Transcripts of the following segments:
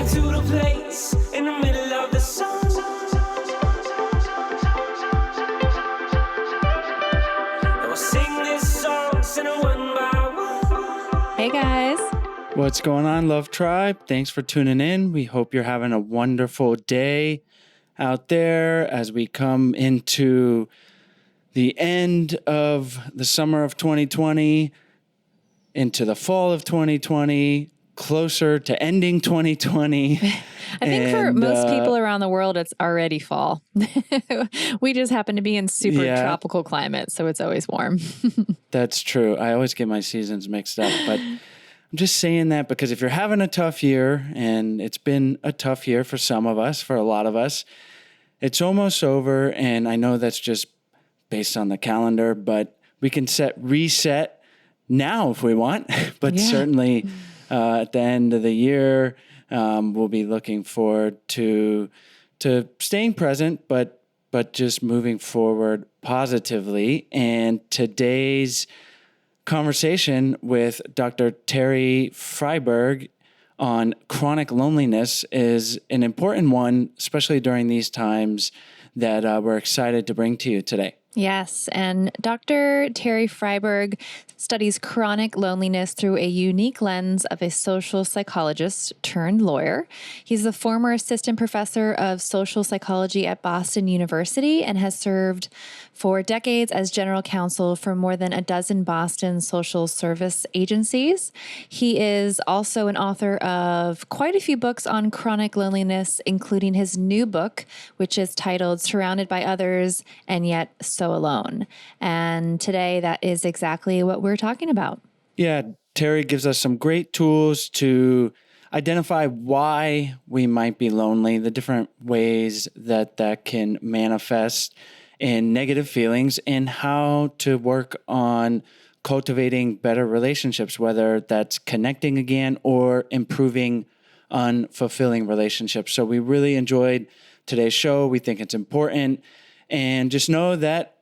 to the place in the middle of the sun. And we'll sing this song, sing it one by one. Hey guys. What's going on, Love Tribe? Thanks for tuning in. We hope you're having a wonderful day out there as we come into the end of the summer of 2020, into the fall of 2020, closer to ending 2020. I think for most people around the world, it's already fall. We just happen to be in super tropical climate, so it's always warm. That's true. I always get my seasons mixed up, but I'm just saying that because if you're having a tough year, and it's been a tough year for some of us, for a lot of us, it's almost over, and I know that's just based on the calendar, but we can reset now if we want, but certainly at the end of the year, we'll be looking forward to staying present, but just moving forward positively. And today's conversation with Dr. Terry Freiberg on chronic loneliness is an important one, especially during these times that we're excited to bring to you today. Yes, and Dr. Terry Freiberg studies chronic loneliness through a unique lens of a social psychologist turned lawyer. He's the former assistant professor of social psychology at Boston University and has served for decades as general counsel for more than a dozen Boston social service agencies. He is also an author of quite a few books on chronic loneliness, including his new book, which is titled Surrounded by Others and Yet So Alone. And today that is exactly what we're talking about. Yeah, Terry gives us some great tools to identify why we might be lonely, the different ways that can manifest in negative feelings, and how to work on cultivating better relationships, whether that's connecting again or improving unfulfilling relationships. So we really enjoyed today's show. We think it's important. And just know that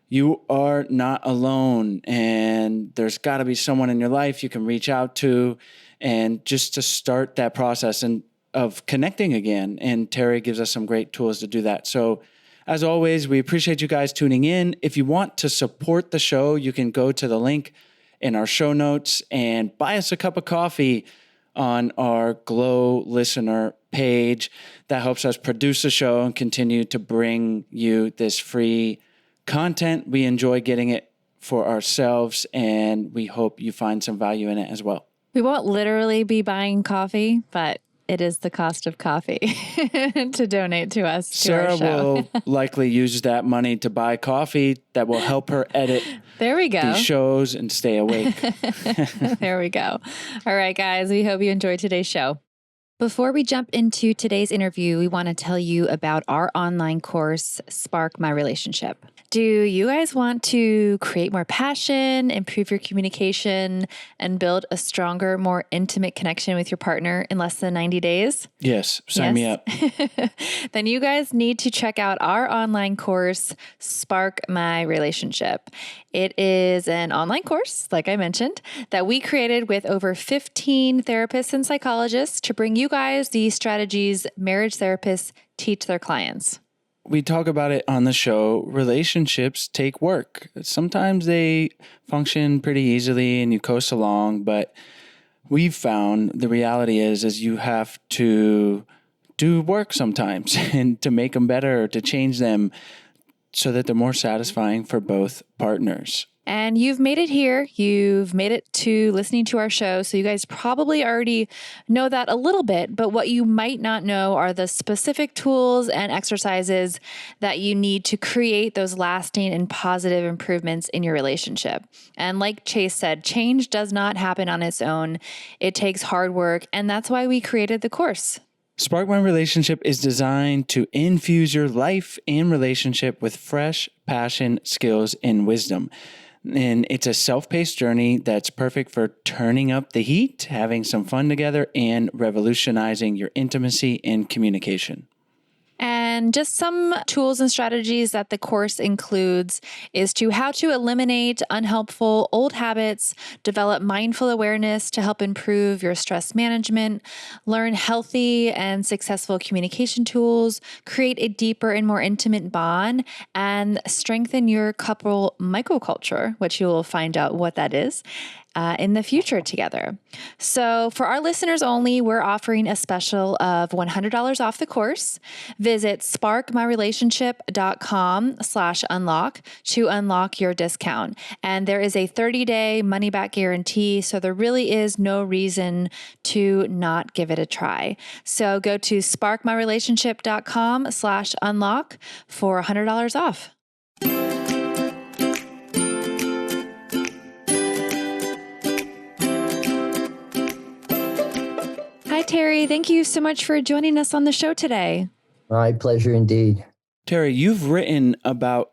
you are not alone, and there's got to be someone in your life you can reach out to, and just to start that process and of connecting again. And Terry gives us some great tools to do that. So as always, we appreciate you guys tuning in. If you want to support the show, you can go to the link in our show notes and buy us a cup of coffee on our Glow listener page. That helps us produce the show and continue to bring you this free content. We enjoy getting it for ourselves, and we hope you find some value in it as well. We won't literally be buying coffee, but it is the cost of coffee to donate to us. Sarah will likely use that money to buy coffee that will help her edit there we go. these shows and stay awake. There we go. All right, guys, we hope you enjoyed today's show. Before we jump into today's interview, we want to tell you about our online course, Spark My Relationship. Do you guys want to create more passion, improve your communication, and build a stronger, more intimate connection with your partner in less than 90 days? Yes, sign me up. Then you guys need to check out our online course, Spark My Relationship. It is an online course, like I mentioned, that we created with over 15 therapists and psychologists to bring you guys the strategies marriage therapists teach their clients. We talk about it on the show. Relationships take work. Sometimes they function pretty easily and you coast along, but we've found the reality is you have to do work sometimes and to make them better, to change them so that they're more satisfying for both partners. And you've made it here. You've made it to listening to our show. So you guys probably already know that a little bit, but what you might not know are the specific tools and exercises that you need to create those lasting and positive improvements in your relationship. And like Chase said, change does not happen on its own. It takes hard work, and that's why we created the course. Spark My Relationship is designed to infuse your life and relationship with fresh passion, skills, and wisdom. And it's a self-paced journey that's perfect for turning up the heat, having some fun together, and revolutionizing your intimacy and communication. And just some tools and strategies that the course includes is to how to eliminate unhelpful old habits, develop mindful awareness to help improve your stress management, learn healthy and successful communication tools, create a deeper and more intimate bond, and strengthen your couple microculture, which you will find out what that is. In the future together. So for our listeners only, we're offering a special of $100 off the course. Visit sparkmyrelationship.com/unlock to unlock your discount. And there is a 30-day money-back guarantee, so there really is no reason to not give it a try. So go to sparkmyrelationship.com/unlock for $100 off. Hi, Terry. Thank you so much for joining us on the show today. My pleasure indeed. Terry, you've written about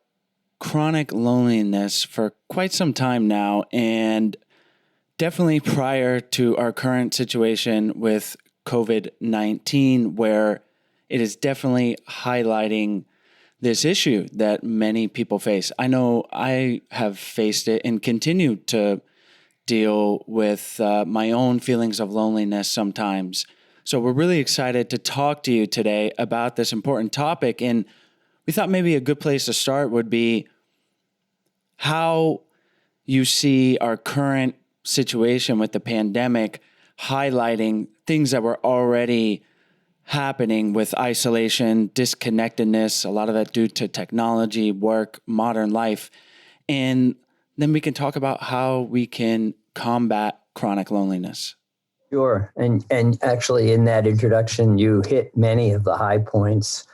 chronic loneliness for quite some time now, and definitely prior to our current situation with COVID-19, where it is definitely highlighting this issue that many people face. I know I have faced it and continue to deal with my own feelings of loneliness sometimes. So we're really excited to talk to you today about this important topic. And we thought maybe a good place to start would be how you see our current situation with the pandemic highlighting things that were already happening with isolation, disconnectedness, a lot of that due to technology, work, modern life. And then we can talk about how we can combat chronic loneliness. Sure. And actually in that introduction, you hit many of the high points.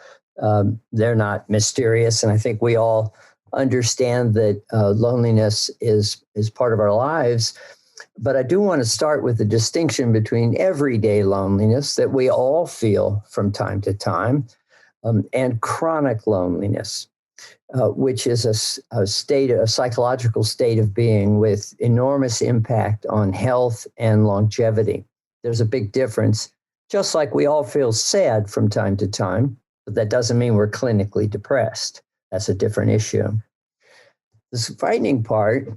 They're not mysterious. And I think we all understand that loneliness is part of our lives. But I do want to start with the distinction between everyday loneliness that we all feel from time to time and chronic loneliness. Which is a psychological state of being with enormous impact on health and longevity. There's a big difference, just like we all feel sad from time to time, but that doesn't mean we're clinically depressed. That's a different issue. The frightening part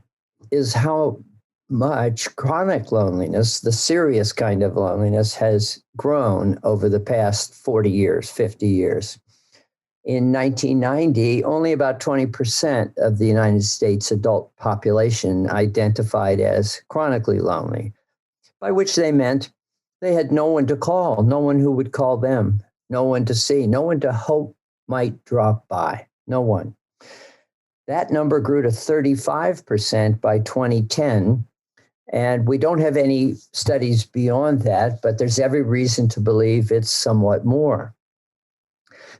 is how much chronic loneliness, the serious kind of loneliness, has grown over the past 40 years, 50 years. In 1990, only about 20% of the United States adult population identified as chronically lonely, by which they meant they had no one to call, no one who would call them, no one to see, no one to hope might drop by, no one. That number grew to 35% by 2010, and we don't have any studies beyond that, but there's every reason to believe it's somewhat more.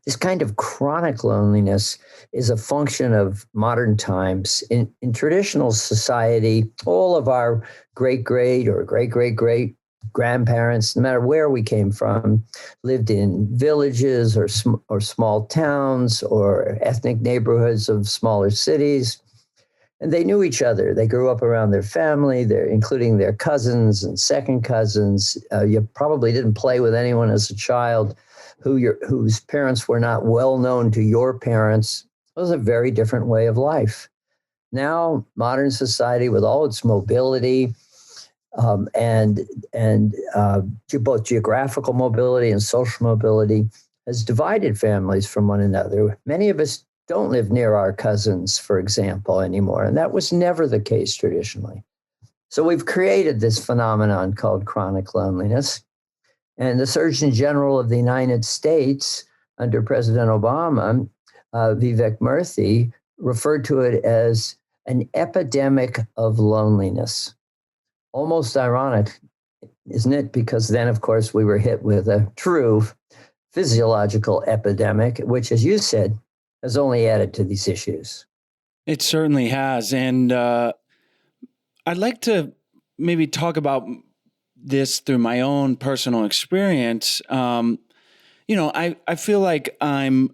This kind of chronic loneliness is a function of modern times. In traditional society, all of our great-great or great-great-great grandparents, no matter where we came from, lived in villages or small towns or ethnic neighborhoods of smaller cities. And they knew each other. They grew up around their family, including their cousins and second cousins. You probably didn't play with anyone as a child whose parents were not well known to your parents. It was a very different way of life. Now, modern society, with all its mobility and both geographical mobility and social mobility, has divided families from one another. Many of us don't live near our cousins, for example, anymore, and that was never the case traditionally. So we've created this phenomenon called chronic loneliness. And the Surgeon General of the United States, under President Obama, Vivek Murthy, referred to it as an epidemic of loneliness. Almost ironic, isn't it? Because then, of course, we were hit with a true physiological epidemic, which, as you said, has only added to these issues. It certainly has. And I'd like to maybe talk about this through my own personal experience. I feel like I'm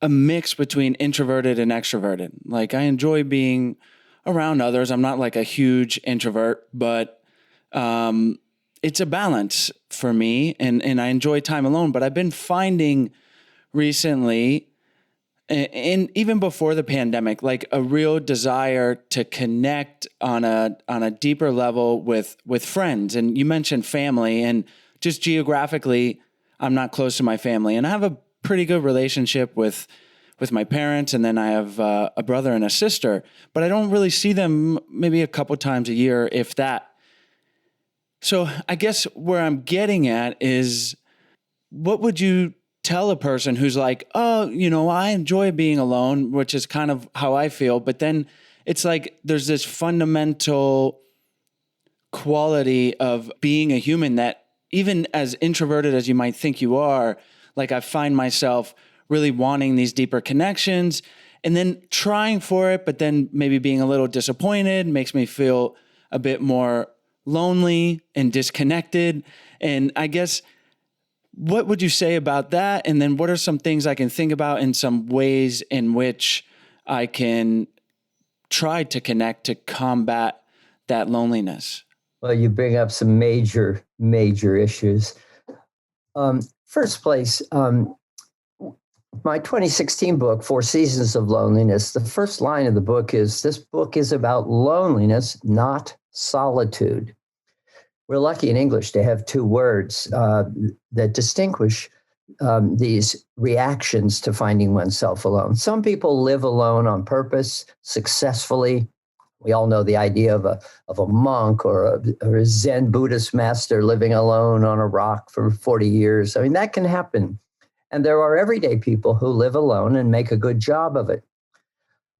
a mix between introverted and extroverted. Like I enjoy being around others. I'm not like a huge introvert, but it's a balance for me and I enjoy time alone. But I've been finding recently, and even before the pandemic, like a real desire to connect on a deeper level with friends. And you mentioned family, and just geographically, I'm not close to my family, and I have a pretty good relationship with my parents, and then I have a brother and a sister, but I don't really see them maybe a couple times a year, if that. So I guess where I'm getting at is, what would you tell a person who's like, oh, I enjoy being alone, which is kind of how I feel, but then it's like there's this fundamental quality of being a human that, even as introverted as you might think you are, like I find myself really wanting these deeper connections and then trying for it, but then maybe being a little disappointed makes me feel a bit more lonely and disconnected. And I guess, what would you say about that? And then what are some things I can think about in some ways in which I can try to connect to combat that loneliness? Well, you bring up some major issues. First place, my 2016 book, 4 Seasons of Loneliness, the first line of the book is, this book is about loneliness, not solitude. We're lucky in English to have 2 words that distinguish these reactions to finding oneself alone. Some people live alone on purpose, successfully. We all know the idea of a monk or a Zen Buddhist master living alone on a rock for 40 years. I mean, that can happen. And there are everyday people who live alone and make a good job of it.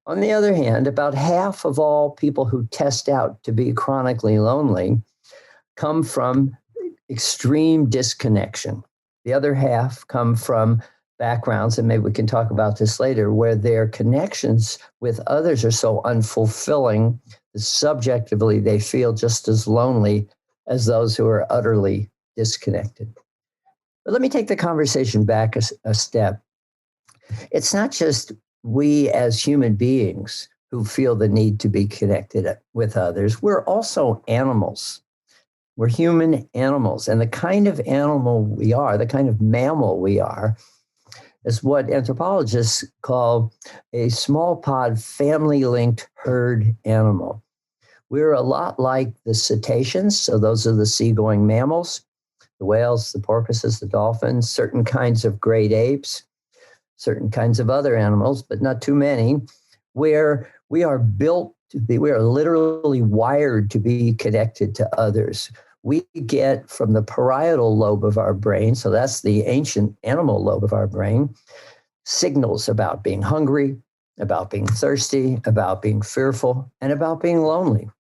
On the other hand, about half of all people who test out to be chronically lonely come from extreme disconnection. The other half come from backgrounds, and maybe we can talk about this later, where their connections with others are so unfulfilling that subjectively they feel just as lonely as those who are utterly disconnected. But let me take the conversation back a step. It's not just we as human beings who feel the need to be connected with others. We're also animals. We're human animals. And the kind of animal we are, the kind of mammal we are, is what anthropologists call a small pod family-linked herd animal. We're a lot like the cetaceans, so those are the seagoing mammals, the whales, the porpoises, the dolphins, certain kinds of great apes, certain kinds of other animals, but not too many, where we are built to be, we are literally wired to be connected to others. We get from the parietal lobe of our brain, so that's the ancient animal lobe of our brain, signals about being hungry, about being thirsty, about being fearful, and about being lonely.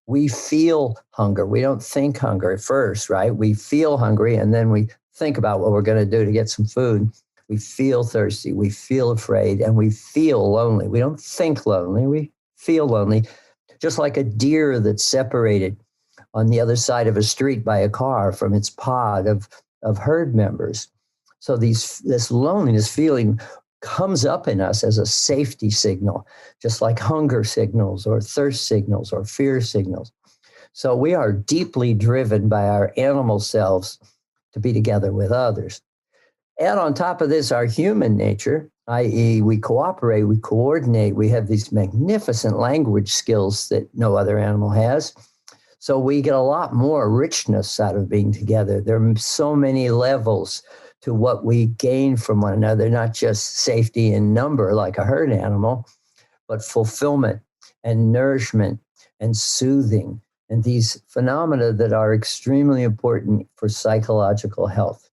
We feel hunger. We don't think hunger at first, right? We feel hungry, and then we think about what we're going to do to get some food. We feel thirsty, we feel afraid, and we feel lonely. We don't think lonely, we feel lonely, just like a deer that's separated on the other side of a street by a car from its pod of herd members. So this loneliness feeling comes up in us as a safety signal, just like hunger signals or thirst signals or fear signals. So we are deeply driven by our animal selves to be together with others. And on top of this, our human nature, i.e., we cooperate, we coordinate, we have these magnificent language skills that no other animal has. So we get a lot more richness out of being together. There are so many levels to what we gain from one another, not just safety in number like a herd animal, but fulfillment and nourishment and soothing and these phenomena that are extremely important for psychological health.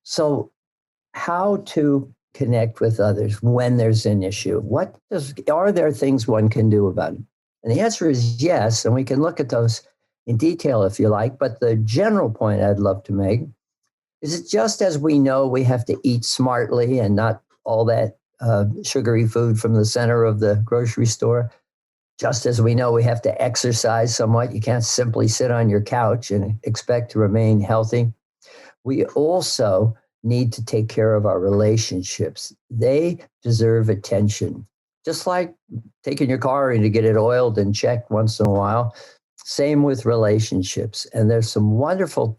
So how to connect with others when there's an issue? Are there things one can do about it? And the answer is yes, and we can look at those in detail if you like, but the general point I'd love to make is that just as we know we have to eat smartly and not all that sugary food from the center of the grocery store, just as we know we have to exercise somewhat, you can't simply sit on your couch and expect to remain healthy, we also need to take care of our relationships. They deserve attention. Just like taking your car in to get it oiled and checked once in a while, same with relationships. And there's some wonderful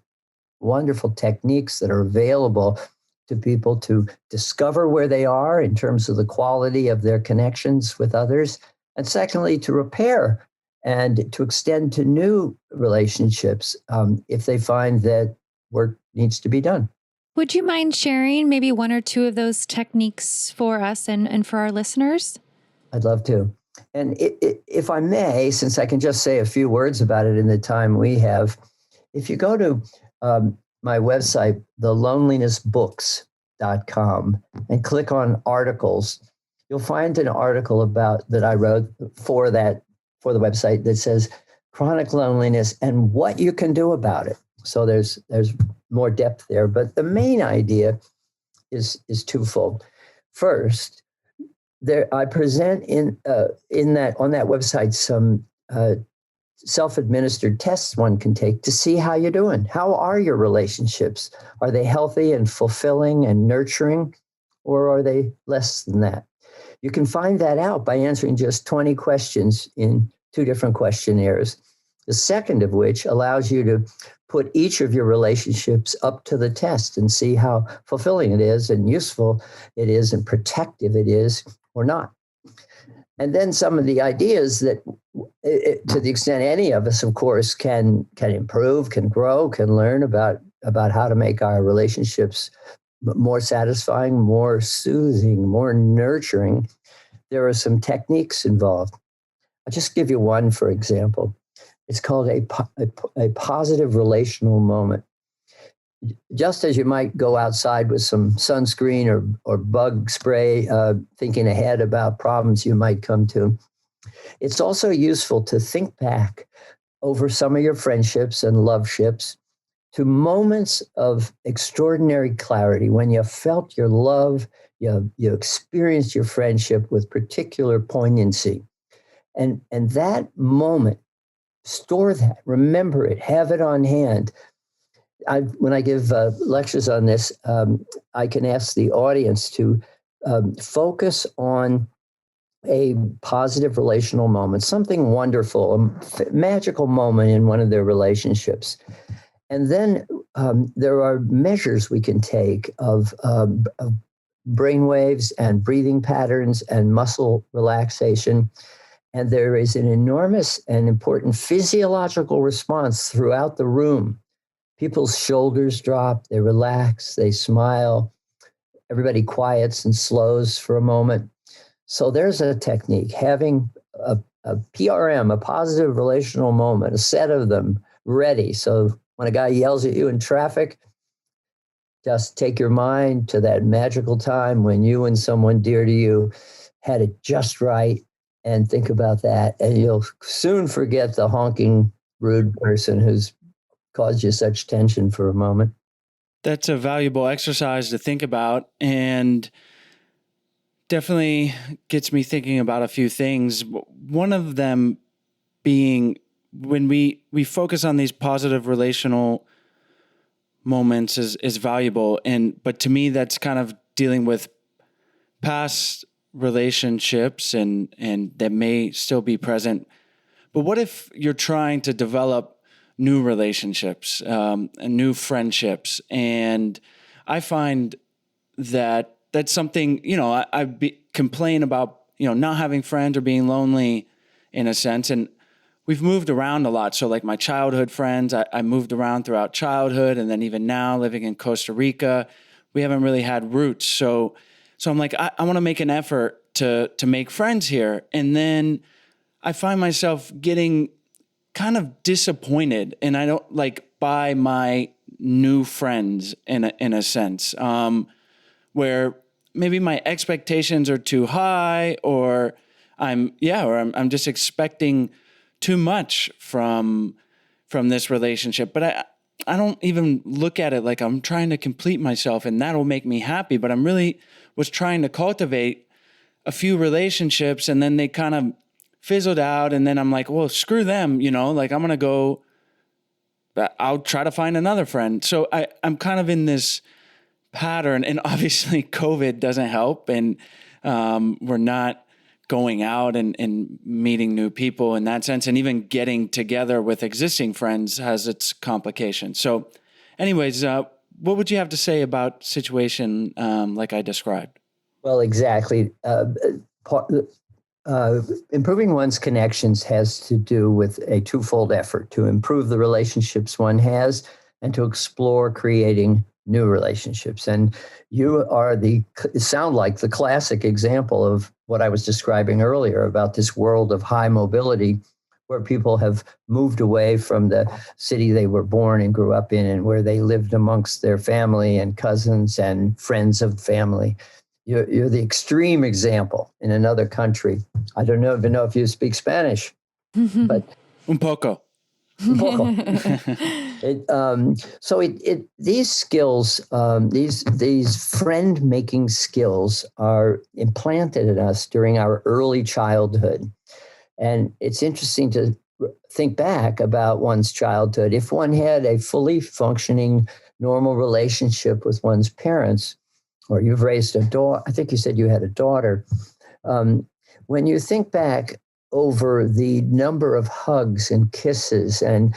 techniques that are available to people to discover where they are in terms of the quality of their connections with others. And secondly, to repair and to extend to new relationships if they find that work needs to be done. Would you mind sharing maybe one or two of those techniques for us and for our listeners? I'd love to. And if I may, since I can just say a few words about it in the time we have, if you go to my website, thelonelinessbooks.com, and click on articles, you'll find an article about that I wrote for the website that says chronic loneliness and what you can do about it. So there's more depth there, but the main idea is twofold. First, I present on that website some self-administered tests one can take to see how you're doing. How are your relationships? Are they healthy and fulfilling and nurturing, or are they less than that? You can find that out by answering just 20 questions in 2 different questionnaires, the second of which allows you to put each of your relationships up to the test and see how fulfilling it is and useful it is and protective it is or not. And then some of the ideas that, to the extent any of us, of course, can improve, can grow, can learn about how to make our relationships more satisfying, more soothing, more nurturing. There are some techniques involved. I'll just give you one, for example. It's called a positive relational moment. Just as you might go outside with some sunscreen or bug spray, thinking ahead about problems you might come to, it's also useful to think back over some of your friendships and loveships to moments of extraordinary clarity when you felt your love, you experienced your friendship with particular poignancy. And that moment, store that, remember it, have it on hand. When I give lectures on this, I can ask the audience to focus on a positive relational moment, something wonderful, a magical moment in one of their relationships. And then there are measures we can take of brain waves and breathing patterns and muscle relaxation. And there is an enormous and important physiological response throughout the room. People's shoulders drop, they relax, they smile. Everybody quiets and slows for a moment. So there's a technique, having a PRM, a positive relational moment, a set of them ready. So when a guy yells at you in traffic, just take your mind to that magical time when you and someone dear to you had it just right, and think about that. And you'll soon forget the honking, rude person who's caused you such tension for a moment. That's a valuable exercise to think about, and definitely gets me thinking about a few things. One of them being when we focus on these positive relational moments is valuable. But to me, that's kind of dealing with past relationships and that may still be present. But what if you're trying to develop new relationships, and new friendships? And I find that that's something, I complain about, not having friends or being lonely in a sense. And we've moved around a lot. So like my childhood friends, I moved around throughout childhood. And then even now living in Costa Rica, we haven't really had roots. So I'm like, I want to make an effort to make friends here. And then I find myself getting kind of disappointed, and I don't by my new friends in a sense, where maybe my expectations are too high, or I'm just expecting too much from this relationship. But I don't even look at it like I'm trying to complete myself and that'll make me happy. But I'm really was trying to cultivate a few relationships, and then they kind of fizzled out. And then I'm like, well, screw them, I'm going to go, I'll try to find another friend. So I'm kind of in this pattern, and obviously COVID doesn't help. And we're not going out and meeting new people in that sense. And even getting together with existing friends has its complications. So anyways, what would you have to say about situation like I described? Well, exactly. Improving one's connections has to do with a twofold effort to improve the relationships one has and to explore creating new relationships. And you sound like the classic example of what I was describing earlier about this world of high mobility, where people have moved away from the city they were born and grew up in, and where they lived amongst their family and cousins and friends of family. You're the extreme example in another country. I don't even know if you speak Spanish, but Un poco. These skills, these friend-making skills, are implanted in us during our early childhood, and it's interesting to think back about one's childhood. If one had a fully functioning, normal relationship with one's parents, or you've raised a daughter, I think you said you had a daughter. When you think back over the number of hugs and kisses and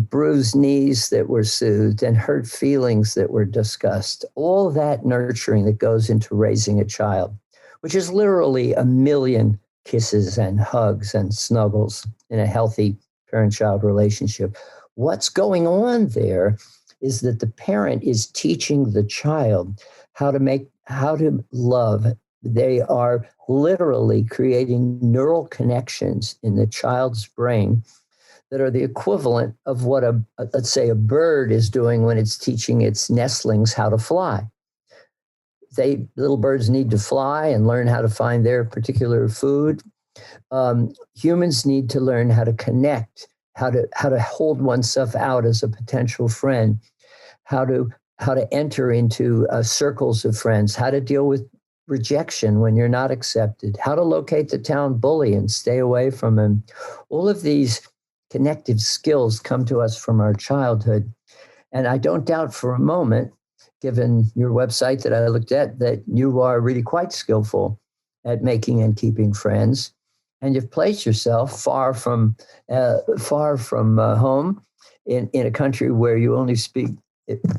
bruised knees that were soothed and hurt feelings that were discussed, all that nurturing that goes into raising a child, which is literally 1 million kisses and hugs and snuggles in a healthy parent-child relationship. What's going on there is that the parent is teaching the child how to love. They are literally creating neural connections in the child's brain that are the equivalent of what let's say a bird is doing when it's teaching its nestlings how to fly. Little birds need to fly and learn how to find their particular food. Humans need to learn how to connect, how to hold oneself out as a potential friend, how to enter into circles of friends, how to deal with rejection when you're not accepted, how to locate the town bully and stay away from him. All of these connective skills come to us from our childhood. And I don't doubt for a moment, given your website that I looked at, that you are really quite skillful at making and keeping friends. And you've placed yourself far from home in a country where you only speak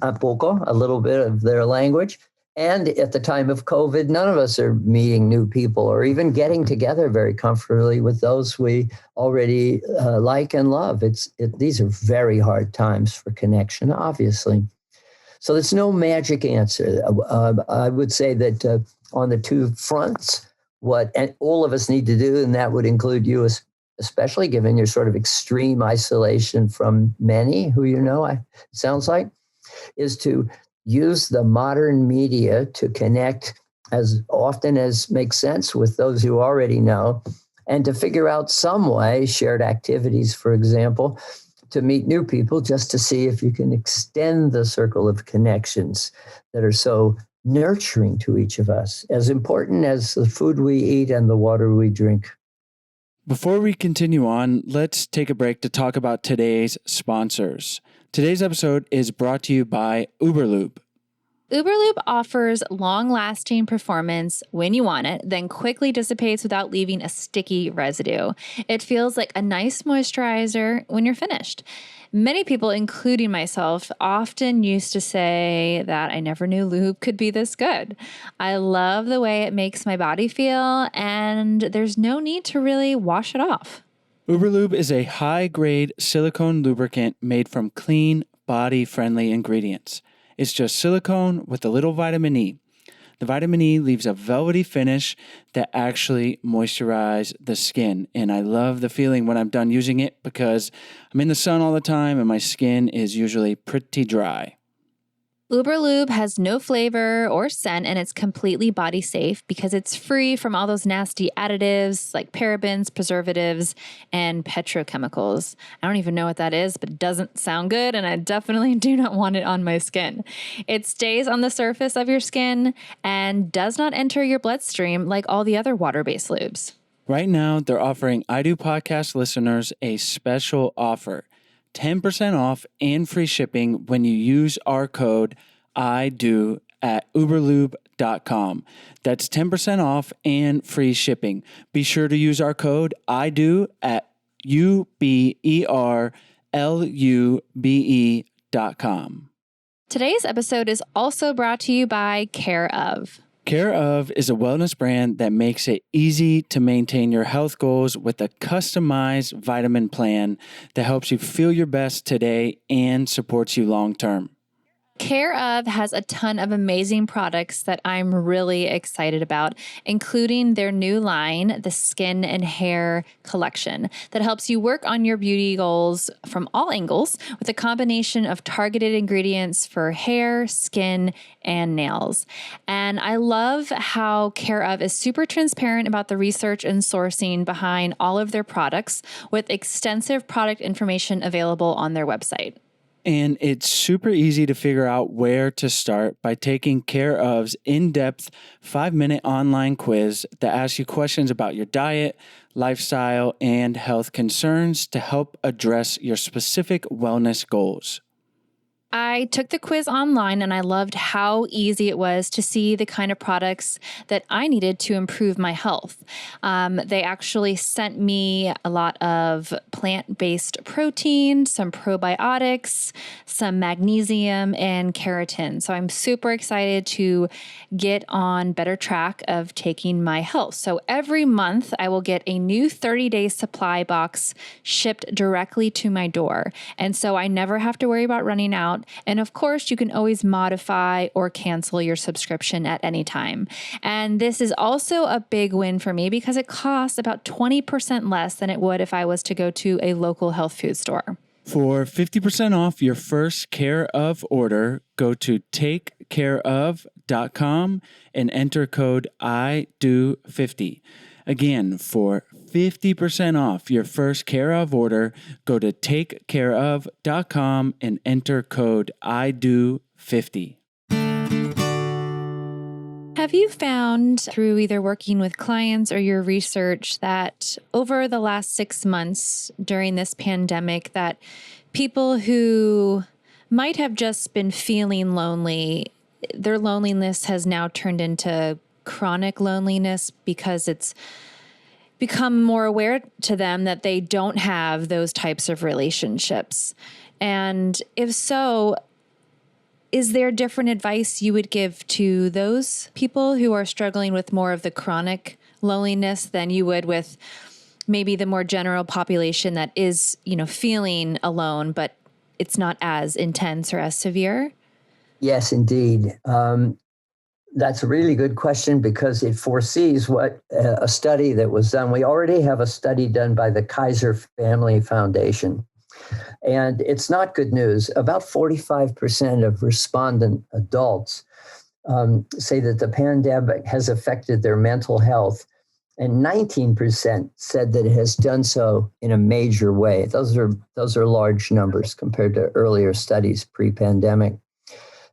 a poco, a little bit of their language. And at the time of COVID, none of us are meeting new people or even getting together very comfortably with those we already like and love. These are very hard times for connection, obviously. So there's no magic answer. I would say that on the two fronts, and all of us need to do, and that would include you, especially given your sort of extreme isolation from many who it sounds like, is to use the modern media to connect as often as makes sense with those you already know, and to figure out some way, shared activities, for example, to meet new people, just to see if you can extend the circle of connections that are so nurturing to each of us, as important as the food we eat and the water we drink. Before we continue on, let's take a break to talk about today's sponsors. Today's episode is brought to you by Lube. Lube offers long-lasting performance when you want it, then quickly dissipates without leaving a sticky residue. It feels like a nice moisturizer when you're finished. Many people, including myself, often used to say that I never knew lube could be this good. I love the way it makes my body feel, and there's no need to really wash it off. Lube is a high-grade silicone lubricant made from clean, body-friendly ingredients. It's just silicone with a little vitamin E. The vitamin E leaves a velvety finish that actually moisturizes the skin. And I love the feeling when I'm done using it because I'm in the sun all the time and my skin is usually pretty dry. Lube has no flavor or scent, and it's completely body safe because it's free from all those nasty additives like parabens, preservatives, and petrochemicals. I don't even know what that is, but it doesn't sound good, and I definitely do not want it on my skin. It stays on the surface of your skin and does not enter your bloodstream like all the other water-based lubes. Right now, they're offering I Do Podcast listeners a special offer. 10% off and free shipping when you use our code IDO at uberlube.com. That's 10% off and free shipping. Be sure to use our code IDO at uberlube.com. Today's episode is also brought to you by Care of. Care of is a wellness brand that makes it easy to maintain your health goals with a customized vitamin plan that helps you feel your best today and supports you long term. Care of has a ton of amazing products that I'm really excited about, including their new line, the Skin and Hair Collection, that helps you work on your beauty goals from all angles with a combination of targeted ingredients for hair, skin, and nails. And I love how Care of is super transparent about the research and sourcing behind all of their products with extensive product information available on their website. And it's super easy to figure out where to start by taking Care of's in-depth 5-minute online quiz that asks you questions about your diet, lifestyle, and health concerns to help address your specific wellness goals. I took the quiz online and I loved how easy it was to see the kind of products that I needed to improve my health. They actually sent me a lot of plant-based protein, some probiotics, some magnesium, and keratin. So I'm super excited to get on better track of taking my health. So every month I will get a new 30-day supply box shipped directly to my door. And so I never have to worry about running out. And of course, you can always modify or cancel your subscription at any time. And this is also a big win for me because it costs about 20% less than it would if I was to go to a local health food store. For 50% off your first Care of order, go to takecareof.com and enter code IDO50. Again, for 50% off your first Care of order, go to takecareof.com and enter code IDO50. Have you found through either working with clients or your research that over the last 6 months during this pandemic that people who might have just been feeling lonely, their loneliness has now turned into chronic loneliness because it's become more aware to them that they don't have those types of relationships? And if so, is there different advice you would give to those people who are struggling with more of the chronic loneliness than you would with maybe the more general population that is, feeling alone, but it's not as intense or as severe? Yes, indeed. That's a really good question because it foresees what a study that was done. We already have a study done by the Kaiser Family Foundation. And it's not good news. About 45% of respondent adults say that the pandemic has affected their mental health. And 19% said that it has done so in a major way. Those are large numbers compared to earlier studies pre-pandemic.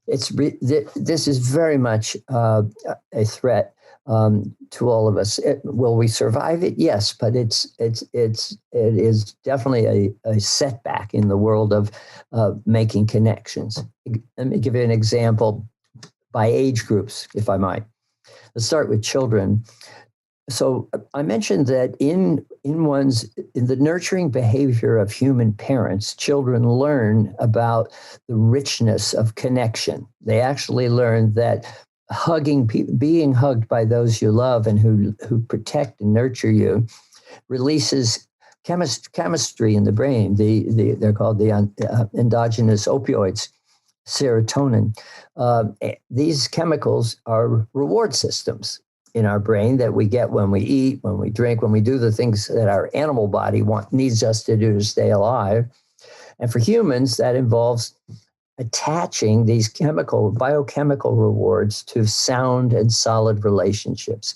This is very much a threat to all of us. Will we survive it? Yes, but it is definitely a setback in the world of making connections. Let me give you an example by age groups, if I might. Let's start with children. So I mentioned that in the nurturing behavior of human parents, children learn about the richness of connection. They actually learn that being hugged by those you love and who protect and nurture you, releases chemistry in the brain. They're called the endogenous opioids, serotonin. These chemicals are reward systems in our brain that we get when we eat, when we drink, when we do the things that our animal body needs us to do to stay alive. And for humans, that involves attaching these biochemical rewards to sound and solid relationships.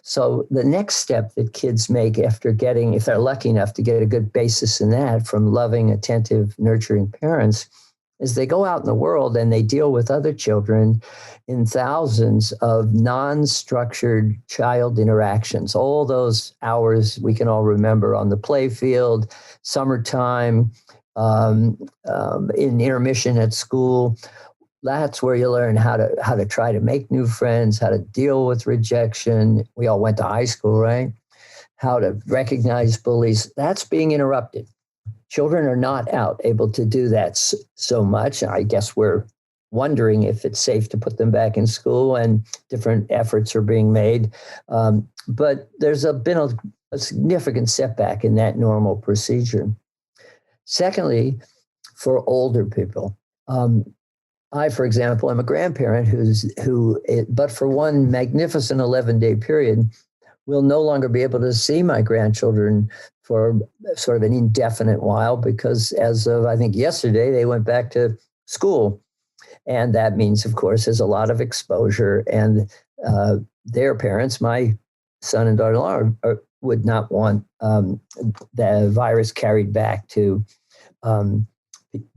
So the next step that kids make after if they're lucky enough to get a good basis in that from loving, attentive, nurturing parents, is they go out in the world and they deal with other children in thousands of non-structured child interactions. All those hours we can all remember on the play field, summertime, in intermission at school. That's where you learn how to try to make new friends, how to deal with rejection. We all went to high school, right? How to recognize bullies. That's being interrupted. Children are not able to do that so much. I guess we're wondering if it's safe to put them back in school, and different efforts are being made. But there's been a significant setback in that normal procedure. Secondly, for older people, I, for example, am a grandparent but for one magnificent 11-day period, will no longer be able to see my grandchildren for sort of an indefinite while, because as of, I think, yesterday, they went back to school. And that means, of course, there's a lot of exposure, and their parents, my son and daughter-in-law, would not want the virus carried back to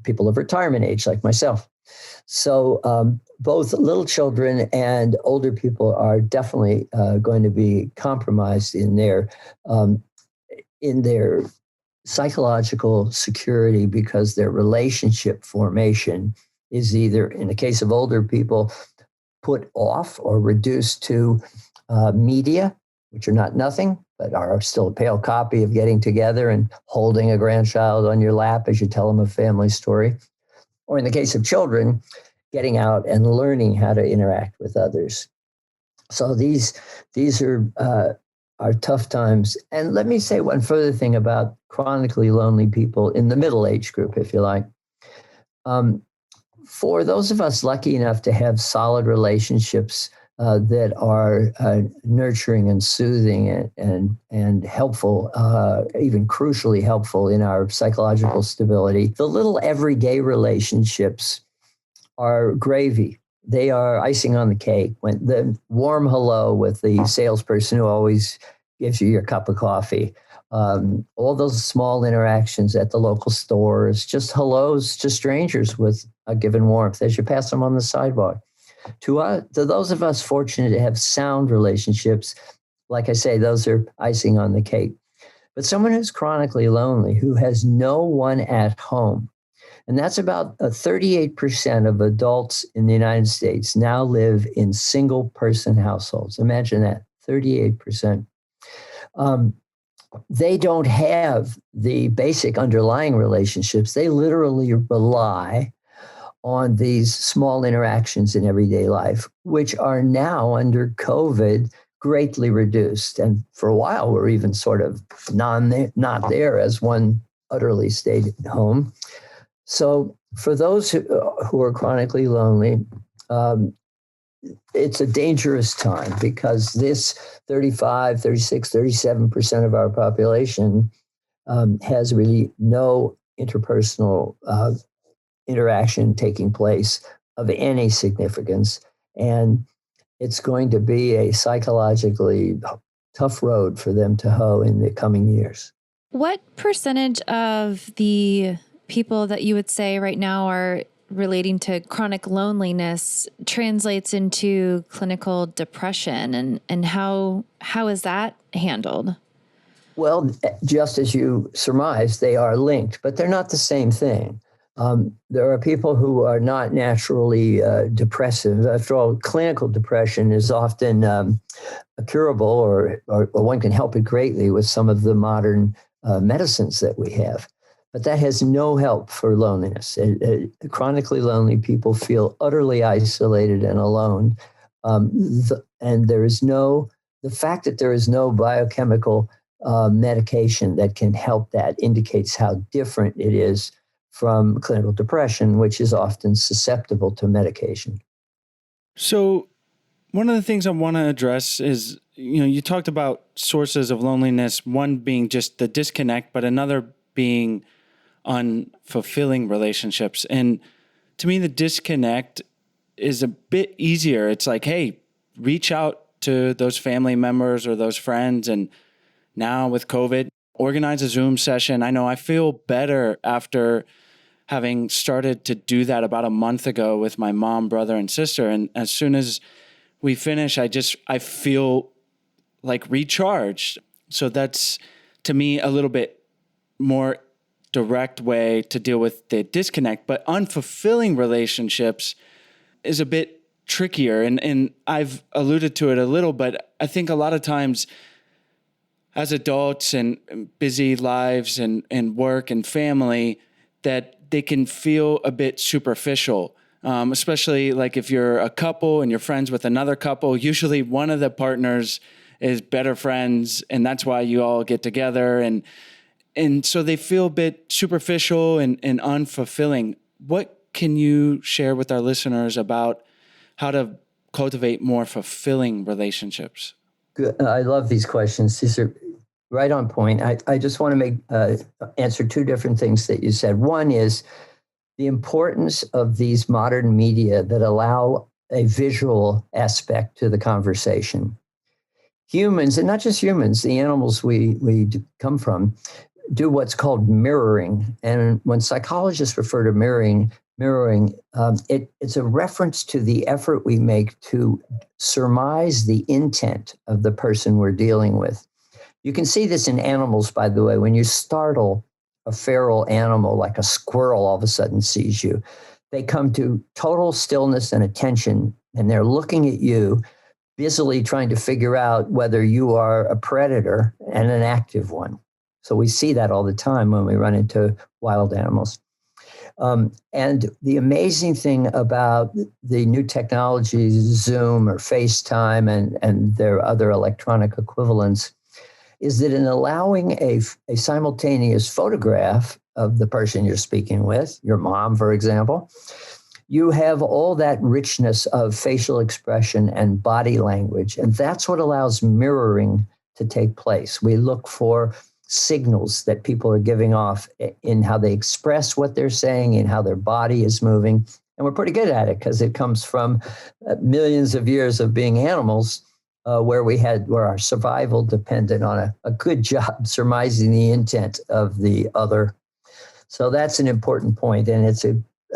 people of retirement age like myself. So both little children and older people are definitely going to be compromised in their psychological security, because their relationship formation is either, in the case of older people, put off or reduced to media, which are not nothing, but are still a pale copy of getting together and holding a grandchild on your lap as you tell them a family story. Or in the case of children, getting out and learning how to interact with others. So these are tough times. And let me say one further thing about chronically lonely people in the middle age group, if you like. For those of us lucky enough to have solid relationships that are nurturing and soothing and helpful, even crucially helpful in our psychological stability, the little everyday relationships are gravy. They are icing on the cake. When the warm hello with the salesperson who always gives you your cup of coffee, all those small interactions at the local stores, just hellos to strangers with a given warmth as you pass them on the sidewalk. To those of us fortunate to have sound relationships, like I say, those are icing on the cake. But someone who's chronically lonely, who has no one at home, and that's about 38% of adults in the United States now live in single-person households. Imagine that, 38%. They don't have the basic underlying relationships. They literally rely on these small interactions in everyday life, which are now under COVID greatly reduced. And for a while, were even sort of not there, as one utterly stayed at home. So for those who are chronically lonely, it's a dangerous time, because this 35, 36, 37% of our population has really no interpersonal interaction taking place of any significance. And it's going to be a psychologically tough road for them to hoe in the coming years. What percentage of the people that you would say right now are relating to chronic loneliness translates into clinical depression, and how is that handled? Well, just as you surmised, they are linked, but they're not the same thing. There are people who are not naturally depressive. After all, clinical depression is often curable, or one can help it greatly with some of the modern medicines that we have. But that has no help for loneliness. Chronically lonely people feel utterly isolated and alone. And the fact that there is no biochemical medication that can help that indicates how different it is from clinical depression, which is often susceptible to medication. So one of the things I want to address is, you talked about sources of loneliness, one being just the disconnect, but another being unfulfilling relationships. And to me, the disconnect is a bit easier. It's like, hey, reach out to those family members or those friends. And now with COVID, organize a Zoom session. I know I feel better after having started to do that about a month ago with my mom, brother, and sister. And as soon as we finish, I feel like recharged. So that's, to me, a little bit more direct way to deal with the disconnect. But unfulfilling relationships is a bit trickier. And I've alluded to it a little, but I think a lot of times as adults and busy lives and work and family, that they can feel a bit superficial. especially like if you're a couple and you're friends with another couple, usually one of the partners is better friends, and that's why you all get together. And so they feel a bit superficial and unfulfilling. What can you share with our listeners about how to cultivate more fulfilling relationships? Good. I love these questions. These are right on point. I just want to answer two different things that you said. One is the importance of these modern media that allow a visual aspect to the conversation. Humans, and not just humans, the animals we come from, do what's called mirroring. And when psychologists refer to mirroring, it's a reference to the effort we make to surmise the intent of the person we're dealing with. You can see this in animals, by the way. When you startle a feral animal, like a squirrel all of a sudden sees you, they come to total stillness and attention, and they're looking at you, busily trying to figure out whether you are a predator and an active one. So we see that all the time when we run into wild animals. And the amazing thing about the new technologies, Zoom or FaceTime and their other electronic equivalents, is that in allowing a simultaneous photograph of the person you're speaking with, your mom, for example, you have all that richness of facial expression and body language. And that's what allows mirroring to take place. We look for signals that people are giving off in how they express what they're saying, in how their body is moving. And we're pretty good at it because it comes from millions of years of being animals where our survival depended on a good job surmising the intent of the other. So that's an important point, and it's a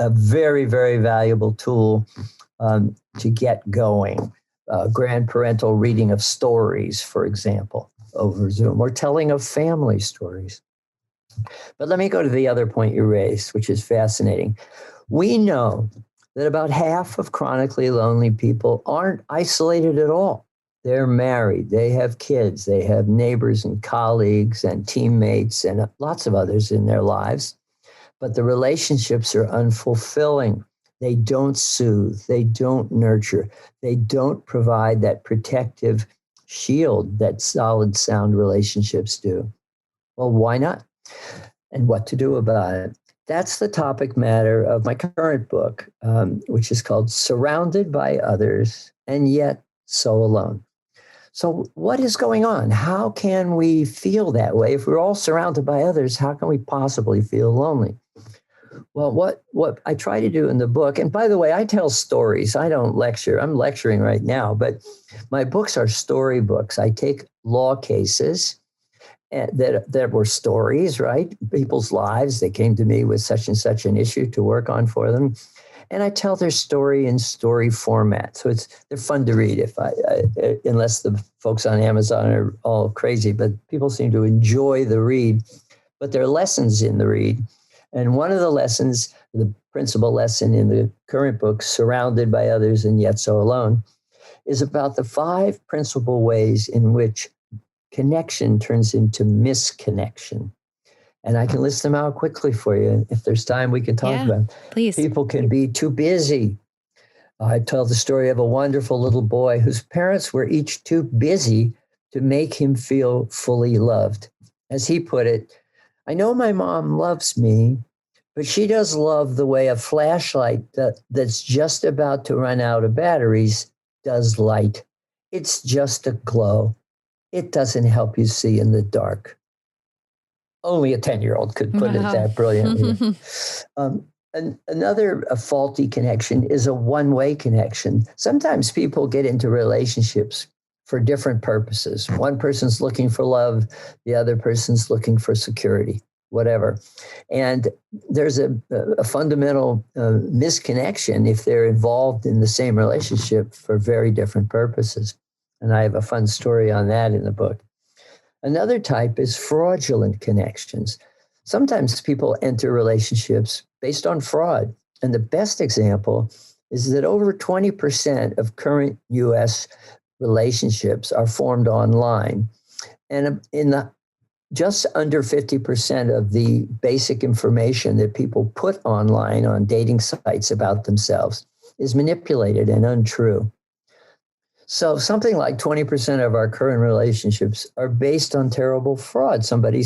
very, very valuable tool to get going. Grandparental reading of stories, for example, over Zoom, or telling of family stories. But let me go to the other point you raised, which is fascinating. We know that about half of chronically lonely people aren't isolated at all. They're married, they have kids, they have neighbors and colleagues and teammates and lots of others in their lives. But the relationships are unfulfilling. They don't soothe, they don't nurture, they don't provide that protective shield that solid, sound relationships do. Well, why not? And what to do about it? That's the topic matter of my current book, which is called Surrounded by Others and Yet So Alone. So what is going on? How can we feel that way? If we're all surrounded by others, how can we possibly feel lonely? Well, what I try to do in the book, and by the way, I tell stories. I don't lecture. I'm lecturing right now, but my books are story books. I take law cases that were stories, right? People's lives. They came to me with such and such an issue to work on for them. And I tell their story in story format. So they're fun to read unless the folks on Amazon are all crazy, but people seem to enjoy the read, but there are lessons in the read. And one of the lessons, the principal lesson in the current book, Surrounded by Others and Yet So Alone, is about the 5 principal ways in which connection turns into misconnection. And I can list them out quickly for you. If there's time, we can talk about them. Please. People can be too busy. I tell the story of a wonderful little boy whose parents were each too busy to make him feel fully loved. As he put it, I know my mom loves me, but she does love the way a flashlight that's just about to run out of batteries does light. It's just a glow. It doesn't help you see in the dark. Only a 10-year-old could put it that brilliantly. Another faulty connection is a one-way connection. Sometimes people get into relationships for different purposes. One person's looking for love, the other person's looking for security, whatever. And there's a fundamental misconnection if they're involved in the same relationship for very different purposes. And I have a fun story on that in the book. Another type is fraudulent connections. Sometimes people enter relationships based on fraud. And the best example is that over 20% of current U.S. relationships are formed online. And in the just under 50% of the basic information that people put online on dating sites about themselves is manipulated and untrue. So something like 20% of our current relationships are based on terrible fraud. Somebody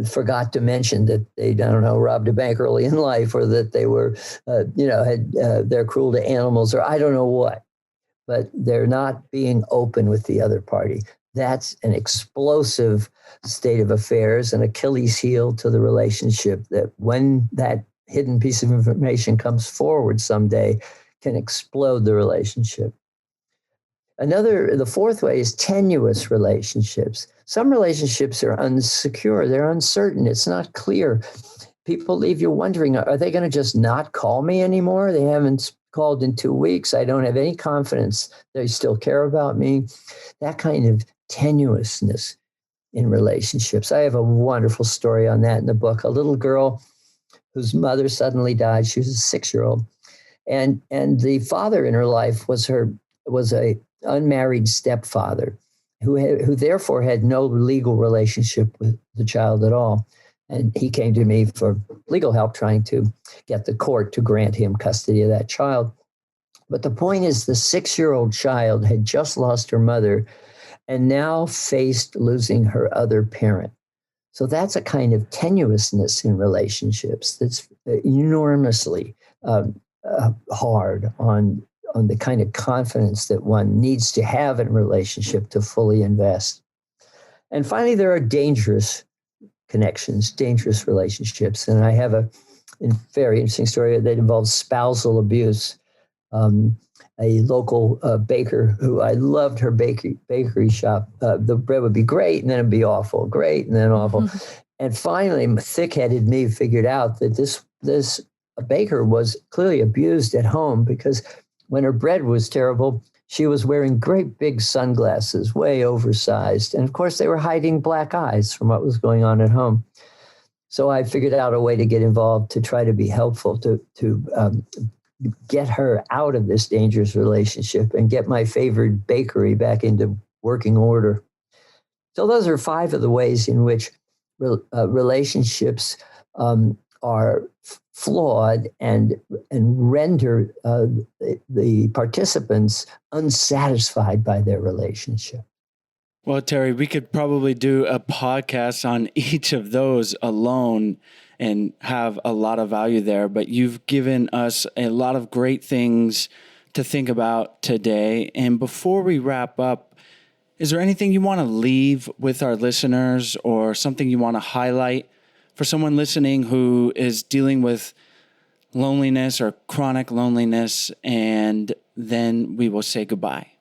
forgot to mention that they, robbed a bank early in life, or that they were, they're cruel to animals, or I don't know what, but they're not being open with the other party. That's an explosive state of affairs, an Achilles heel to the relationship, that when that hidden piece of information comes forward someday can explode the relationship. The fourth way is tenuous relationships. Some relationships are unsecure. They're uncertain. It's not clear. People leave you wondering, are they going to just not call me anymore? They haven't called in 2 weeks. I don't have any confidence they still care about me. That kind of tenuousness in relationships. I have a wonderful story on that in the book. A little girl whose mother suddenly died. She was a 6-year-old. And the father in her life was a unmarried stepfather who therefore had no legal relationship with the child at all. And he came to me for legal help, trying to get the court to grant him custody of that child. But the point is, the 6-year-old child had just lost her mother and now faced losing her other parent. So that's a kind of tenuousness in relationships that's enormously hard on the kind of confidence that one needs to have in a relationship to fully invest. And finally, there are dangerous connections, dangerous relationships. And I have a very interesting story that involves spousal abuse. A local baker who I loved her bakery shop. The bread would be great, and then it'd be awful, great, and then awful. Mm-hmm. And finally, thick-headed me figured out that this baker was clearly abused at home, because when her bread was terrible, she was wearing great big sunglasses, way oversized. And of course, they were hiding black eyes from what was going on at home. So I figured out a way to get involved to try to be helpful to get her out of this dangerous relationship and get my favorite bakery back into working order. So those are 5 of the ways in which relationships are flawed and render the participants unsatisfied by their relationship. Well, Terry, we could probably do a podcast on each of those alone and have a lot of value there. But you've given us a lot of great things to think about today. And before we wrap up, is there anything you want to leave with our listeners, or something you want to highlight for someone listening who is dealing with loneliness or chronic loneliness? And then we will say goodbye.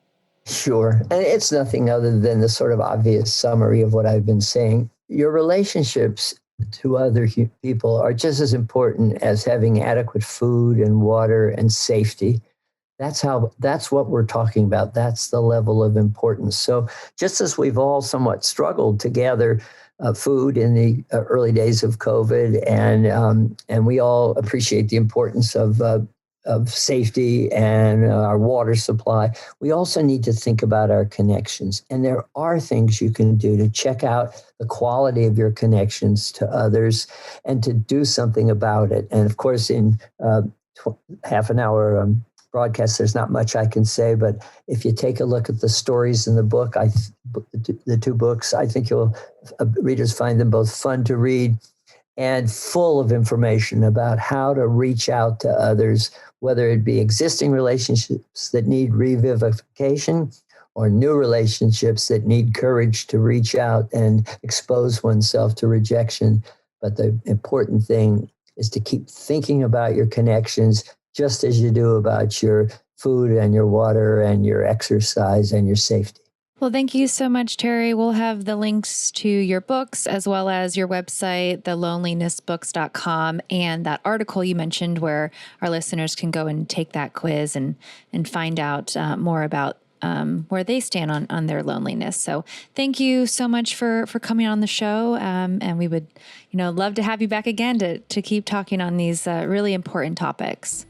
Sure. And it's nothing other than the sort of obvious summary of what I've been saying. Your relationships to other people are just as important as having adequate food and water and safety. That's what we're talking about. That's the level of importance. So just as we've all somewhat struggled to gather food in the early days of COVID, and we all appreciate the importance of safety and our water supply, we also need to think about our connections. And there are things you can do to check out the quality of your connections to others and to do something about it. And of course, in half an hour broadcast, there's not much I can say, but if you take a look at the stories in the book, the 2 books, I think readers find them both fun to read and full of information about how to reach out to others, whether it be existing relationships that need revivification or new relationships that need courage to reach out and expose oneself to rejection. But the important thing is to keep thinking about your connections, just as you do about your food and your water and your exercise and your safety. Well, thank you so much, Terry. We'll have the links to your books as well as your website, thelonelinessbooks.com, and that article you mentioned where our listeners can go and take that quiz and find out more about where they stand on their loneliness. So thank you so much for coming on the show. And we would, love to have you back again to keep talking on these really important topics.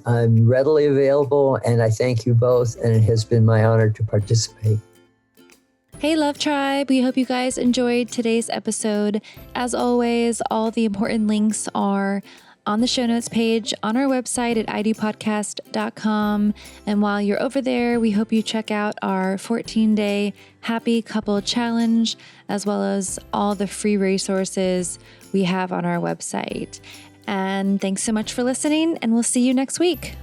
I'm readily available, and I thank you both, and it has been my honor to participate. Hey, Love Tribe. We hope you guys enjoyed today's episode. As always, all the important links are on the show notes page on our website at idopodcast.com. And while you're over there, we hope you check out our 14-day Happy Couple Challenge, as well as all the free resources we have on our website. And thanks so much for listening, and we'll see you next week.